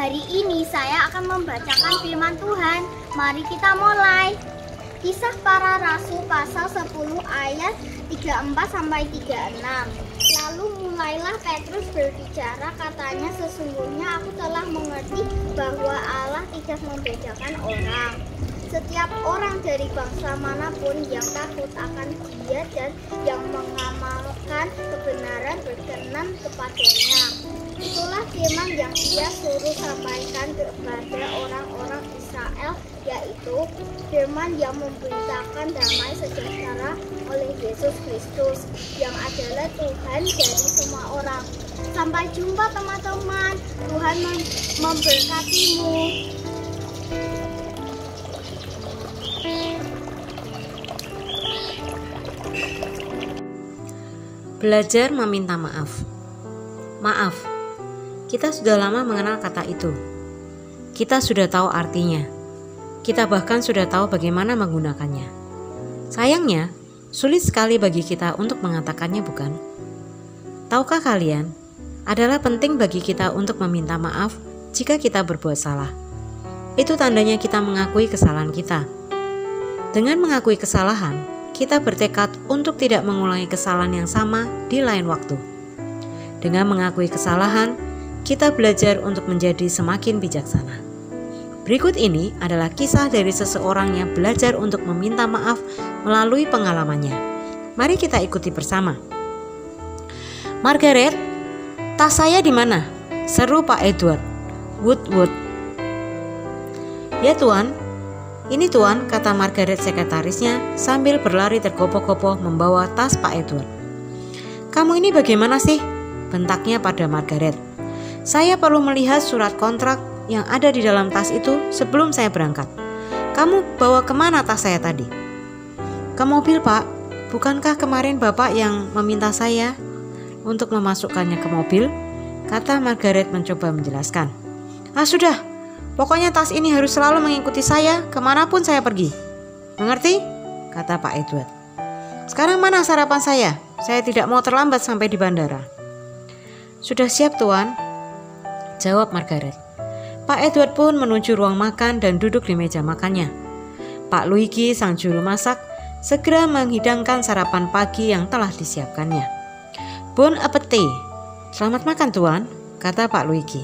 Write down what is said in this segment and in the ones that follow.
Hari ini saya akan membacakan firman Tuhan. Mari kita mulai. Kisah Para Rasul pasal 10 ayat 34-36. Lalu mulailah Petrus berbicara, katanya, sesungguhnya aku telah mengerti bahwa Allah tidak membedakan orang. Setiap orang dari bangsa manapun yang takut akan Dia dan yang mengamalkan kebenaran berkenan kepadanya. Itulah firman yang Dia suruh sampaikan kepada orang-orang Israel, yaitu firman yang memberitakan damai sejahtera oleh Yesus Kristus, yang adalah Tuhan dari semua orang. Sampai jumpa teman-teman. Tuhan memberkatimu. Belajar meminta maaf. Maaf, kita sudah lama mengenal kata itu. Kita sudah tahu artinya. Kita bahkan sudah tahu bagaimana menggunakannya. Sayangnya, sulit sekali bagi kita untuk mengatakannya, bukan? Tahukah kalian, adalah penting bagi kita untuk meminta maaf jika kita berbuat salah. Itu tandanya kita mengakui kesalahan kita. Dengan mengakui kesalahan, kita bertekad untuk tidak mengulangi kesalahan yang sama di lain waktu. Dengan mengakui kesalahan, kita belajar untuk menjadi semakin bijaksana. Berikut ini adalah kisah dari seseorang yang belajar untuk meminta maaf melalui pengalamannya. Mari kita ikuti bersama. Margaret, tas saya di mana? Seru Pak Edward. Woodward. Ya Tuan. Ini Tuan, kata Margaret sekretarisnya sambil berlari tergopoh-gopoh membawa tas Pak Edward. Kamu ini bagaimana sih? Bentaknya pada Margaret. Saya perlu melihat surat kontrak yang ada di dalam tas itu sebelum saya berangkat. Kamu bawa kemana tas saya tadi? Ke mobil Pak. Bukankah kemarin Bapak yang meminta saya untuk memasukkannya ke mobil? Kata Margaret mencoba menjelaskan. Ah sudah, pokoknya tas ini harus selalu mengikuti saya kemanapun saya pergi. Mengerti? Kata Pak Edward. Sekarang mana sarapan saya? Saya tidak mau terlambat sampai di bandara. Sudah siap Tuan, jawab Margaret. Pak Edward pun menuju ruang makan dan duduk di meja makannya. Pak Luigi, sang juru masak, segera menghidangkan sarapan pagi yang telah disiapkannya. Bon appetit. Selamat makan Tuan, kata Pak Luigi.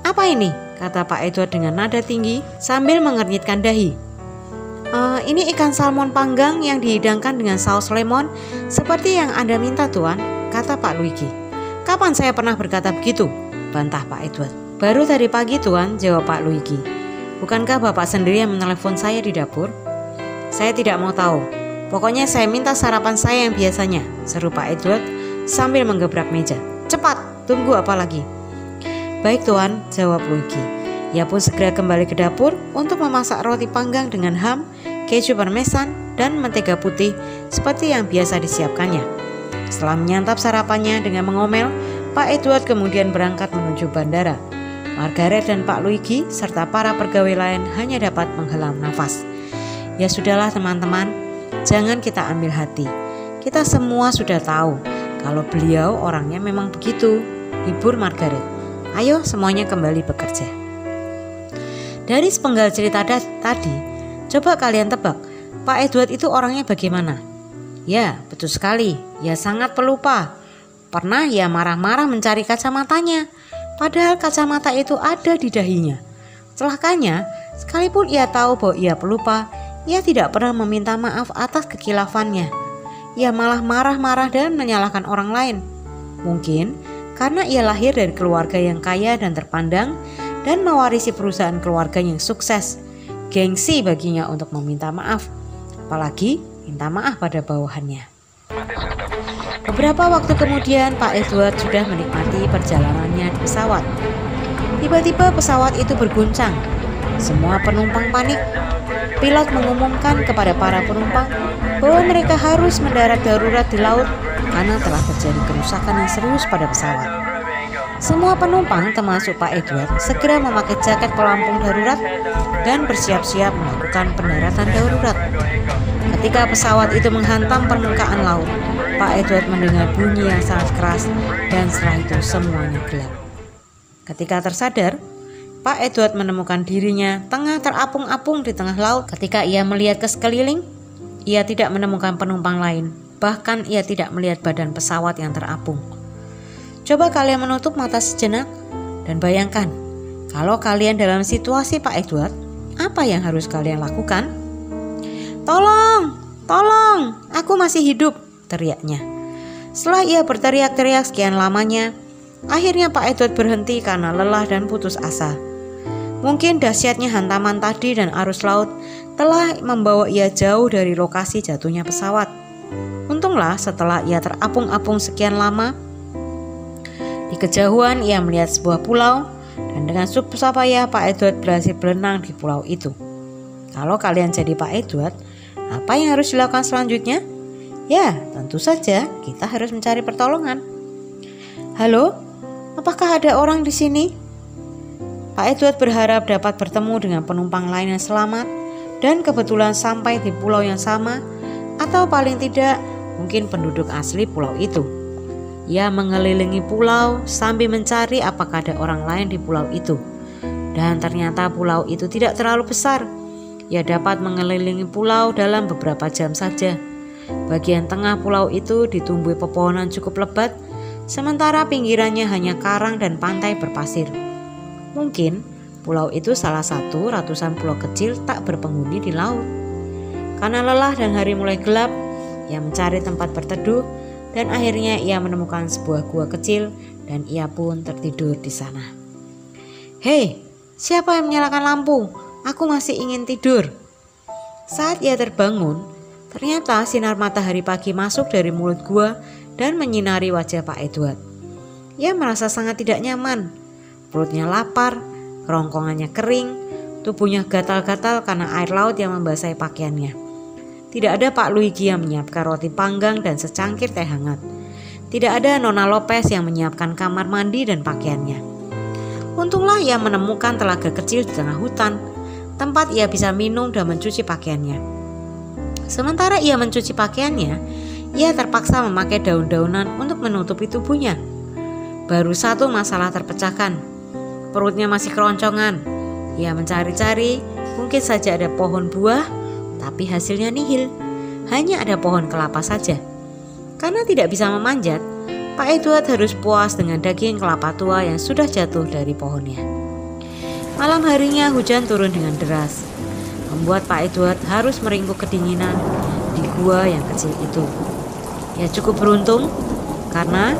Apa ini? Kata Pak Edward dengan nada tinggi sambil mengernyitkan dahi. Ini ikan salmon panggang yang dihidangkan dengan saus lemon seperti yang Anda minta Tuan, kata Pak Luigi. Kapan saya pernah berkata begitu? Bantah Pak Edward. Baru tadi pagi Tuan, jawab Pak Luigi. Bukankah Bapak sendiri yang menelepon saya di dapur? Saya tidak mau tahu. Pokoknya saya minta sarapan saya yang biasanya, seru Pak Edward sambil menggebrak meja. Cepat, tunggu apa lagi? Baik Tuan, jawab Luigi. Ia pun segera kembali ke dapur untuk memasak roti panggang dengan ham, keju parmesan, dan mentega putih seperti yang biasa disiapkannya. Setelah menyantap sarapannya dengan mengomel, Pak Edward kemudian berangkat menuju bandara. Margaret dan Pak Luigi serta para pegawai lain hanya dapat menghela nafas. Ya sudahlah teman-teman, jangan kita ambil hati. Kita semua sudah tahu kalau beliau orangnya memang begitu, hibur Margaret. Ayo semuanya kembali bekerja. Dari sepenggal cerita tadi, coba kalian tebak, Pak Edward itu orangnya bagaimana? Ya, betul sekali, ia sangat pelupa. Pernah ia marah-marah mencari kacamatanya, padahal kacamata itu ada di dahinya. Celakanya, sekalipun ia tahu bahwa ia pelupa, ia tidak pernah meminta maaf atas kekilafannya. Ia malah marah-marah dan menyalahkan orang lain. Mungkin karena ia lahir dari keluarga yang kaya dan terpandang dan mewarisi perusahaan keluarga yang sukses. Gengsi baginya untuk meminta maaf, apalagi minta maaf pada bawahannya. Beberapa waktu kemudian Pak Edward sudah menikmati perjalanannya di pesawat. Tiba-tiba pesawat itu berguncang. Semua penumpang panik. Pilot mengumumkan kepada para penumpang bahwa mereka harus mendarat darurat di laut karena telah terjadi kerusakan yang serius pada pesawat. Semua penumpang termasuk Pak Edward segera memakai jaket pelampung darurat dan bersiap-siap melakukan pendaratan darurat. Ketika pesawat itu menghantam permukaan laut, Pak Edward mendengar bunyi yang sangat keras dan setelah itu semuanya gelap. Ketika tersadar, Pak Edward menemukan dirinya tengah terapung-apung di tengah laut. Ketika ia melihat ke sekeliling, ia tidak menemukan penumpang lain. Bahkan ia tidak melihat badan pesawat yang terapung. Coba kalian menutup mata sejenak dan bayangkan, kalau kalian dalam situasi Pak Edward, apa yang harus kalian lakukan? Tolong, tolong, aku masih hidup, teriaknya. Setelah ia berteriak-teriak sekian lamanya, akhirnya Pak Edward berhenti karena lelah dan putus asa. Mungkin dahsyatnya hantaman tadi dan arus laut telah membawa ia jauh dari lokasi jatuhnya pesawat. Untunglah setelah ia terapung-apung sekian lama, di kejauhan ia melihat sebuah pulau dan dengan susah payah Pak Edward berhasil berenang di pulau itu. Kalau kalian jadi Pak Edward, apa yang harus dilakukan selanjutnya? Ya, tentu saja kita harus mencari pertolongan. Halo, apakah ada orang di sini? Pak Edward berharap dapat bertemu dengan penumpang lain yang selamat dan kebetulan sampai di pulau yang sama, atau paling tidak mungkin penduduk asli pulau itu. Ia mengelilingi pulau sambil mencari apakah ada orang lain di pulau itu. Dan ternyata pulau itu tidak terlalu besar. Ia dapat mengelilingi pulau dalam beberapa jam saja. Bagian tengah pulau itu ditumbuhi pepohonan cukup lebat, sementara pinggirannya hanya karang dan pantai berpasir. Mungkin pulau itu salah satu ratusan pulau kecil tak berpenghuni di laut. Karena lelah dan hari mulai gelap, ia mencari tempat berteduh dan akhirnya ia menemukan sebuah gua kecil dan ia pun tertidur di sana. Hei, siapa yang menyalakan lampu? Aku masih ingin tidur. Saat ia terbangun, ternyata sinar matahari pagi masuk dari mulut gua dan menyinari wajah Pak Edward. Ia merasa sangat tidak nyaman. Perutnya lapar, kerongkongannya kering, tubuhnya gatal-gatal karena air laut yang membasahi pakaiannya. Tidak ada Pak Luigi yang menyiapkan roti panggang dan secangkir teh hangat. Tidak ada Nona Lopez yang menyiapkan kamar mandi dan pakaiannya. Untunglah ia menemukan telaga kecil di tengah hutan, tempat ia bisa minum dan mencuci pakaiannya. Sementara ia mencuci pakaiannya, ia terpaksa memakai daun-daunan untuk menutupi tubuhnya. Baru satu masalah terpecahkan. Perutnya masih keroncongan. Ia mencari-cari, mungkin saja ada pohon buah, tapi hasilnya nihil. Hanya ada pohon kelapa saja. Karena tidak bisa memanjat, Pak Edward harus puas dengan daging kelapa tua yang sudah jatuh dari pohonnya. Malam harinya hujan turun dengan deras, membuat Pak Edward harus meringkuk kedinginan di gua yang kecil itu. Ia cukup beruntung karena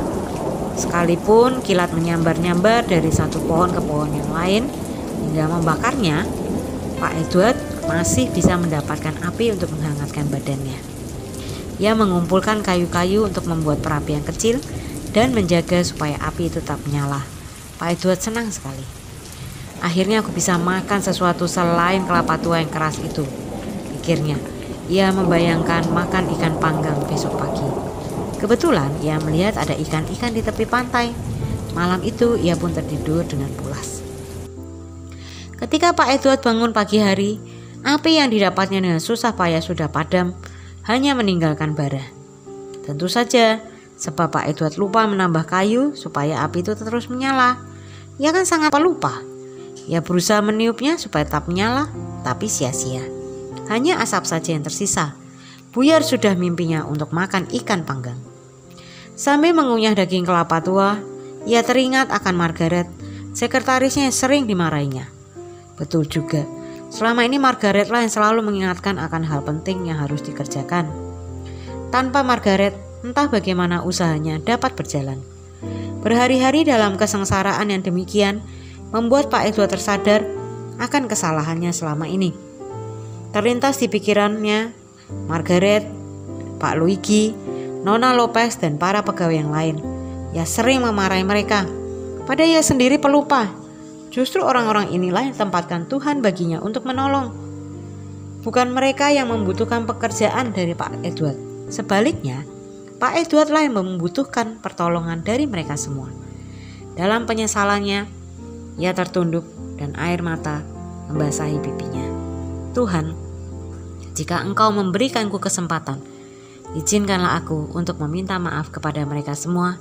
sekalipun kilat menyambar-nyambar dari satu pohon ke pohon yang lain hingga membakarnya, Pak Edward masih bisa mendapatkan api untuk menghangatkan badannya. Ia mengumpulkan kayu-kayu untuk membuat perapian kecil dan menjaga supaya api itu tetap menyala. Pak Edward senang sekali. Akhirnya aku bisa makan sesuatu selain kelapa tua yang keras itu, pikirnya. Ia membayangkan makan ikan panggang besok pagi. Kebetulan ia melihat ada ikan-ikan di tepi pantai. Malam itu ia pun tertidur dengan pulas. Ketika Pak Edward bangun pagi hari, api yang didapatnya dengan susah payah sudah padam, hanya meninggalkan bara. Tentu saja, sebab Pak Edward lupa menambah kayu supaya api itu terus menyala. Ia kan sangat pelupa. Ia berusaha meniupnya supaya tetap menyala, tapi sia-sia. Hanya asap saja yang tersisa. Buyar sudah mimpinya untuk makan ikan panggang. Sambil mengunyah daging kelapa tua, ia teringat akan Margaret, sekretarisnya yang sering dimarahinya. Betul juga, selama ini Margaret lah yang selalu mengingatkan akan hal penting yang harus dikerjakan. Tanpa Margaret, entah bagaimana usahanya dapat berjalan. Berhari-hari dalam kesengsaraan yang demikian membuat Pak Edward tersadar akan kesalahannya selama ini. Terlintas di pikirannya Margaret, Pak Luigi, Nona Lopez dan para pegawai yang lain. Ia sering memarahi mereka, padahal ia sendiri pelupa. Justru orang-orang inilah yang tempatkan Tuhan baginya untuk menolong. Bukan mereka yang membutuhkan pekerjaan dari Pak Edward. Sebaliknya, Pak Edward lah yang membutuhkan pertolongan dari mereka semua. Dalam penyesalannya, ia tertunduk dan air mata membasahi pipinya. Tuhan, jika Engkau memberikanku kesempatan, izinkanlah aku untuk meminta maaf kepada mereka semua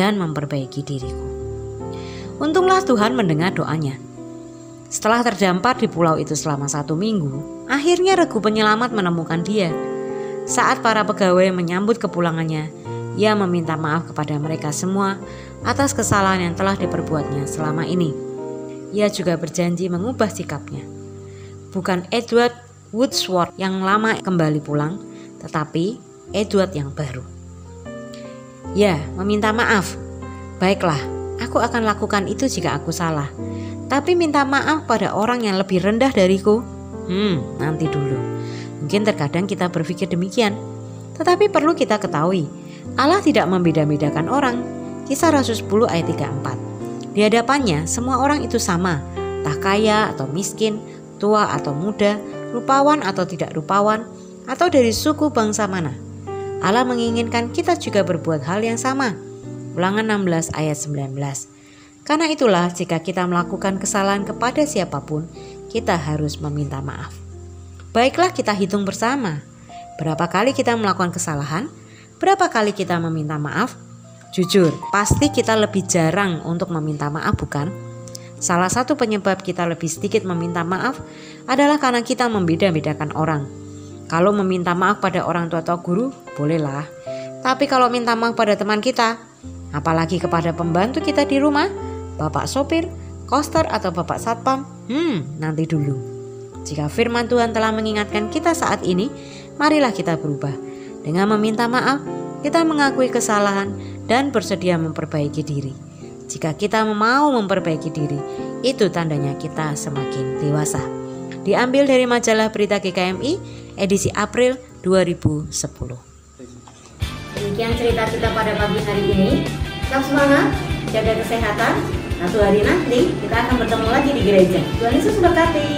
dan memperbaiki diriku. Untunglah Tuhan mendengar doanya. Setelah terdampar di pulau itu selama 1 minggu, akhirnya regu penyelamat menemukan dia. Saat para pegawai menyambut kepulangannya, ia meminta maaf kepada mereka semua atas kesalahan yang telah diperbuatnya selama ini. Ia juga berjanji mengubah sikapnya. Bukan Edward Woodsworth yang lama kembali pulang, tetapi Edward yang baru. Ya, meminta maaf. Baiklah, aku akan lakukan itu jika aku salah. Tapi minta maaf pada orang yang lebih rendah dariku? Nanti dulu. Mungkin terkadang kita berpikir demikian. Tetapi perlu kita ketahui, Allah tidak membeda-bedakan orang. Kisah Rasul 10 ayat 34. Di hadapannya semua orang itu sama, entah kaya atau miskin, tua atau muda, rupawan atau tidak rupawan, atau dari suku bangsa mana. Allah menginginkan kita juga berbuat hal yang sama. Ulangan 16 ayat 19. Karena itulah jika kita melakukan kesalahan kepada siapapun, kita harus meminta maaf. Baiklah, kita hitung bersama. Berapa kali kita melakukan kesalahan? Berapa kali kita meminta maaf? Jujur, pasti kita lebih jarang untuk meminta maaf, bukan? Salah satu penyebab kita lebih sedikit meminta maaf adalah karena kita membeda-bedakan orang. Kalau meminta maaf pada orang tua atau guru, bolehlah. Tapi kalau minta maaf pada teman kita, apalagi kepada pembantu kita di rumah, bapak sopir, koster atau bapak satpam, nanti dulu. Jika firman Tuhan telah mengingatkan kita saat ini, marilah kita berubah. Dengan meminta maaf, kita mengakui kesalahan dan bersedia memperbaiki diri. Jika kita mau memperbaiki diri, itu tandanya kita semakin dewasa. Diambil dari majalah Berita GKMI, edisi April 2010. Demikian cerita kita pada pagi hari ini. Tetap semangat, jaga kesehatan. Suatu hari nanti kita akan bertemu lagi di gereja. Tuhan Yesus memberkati.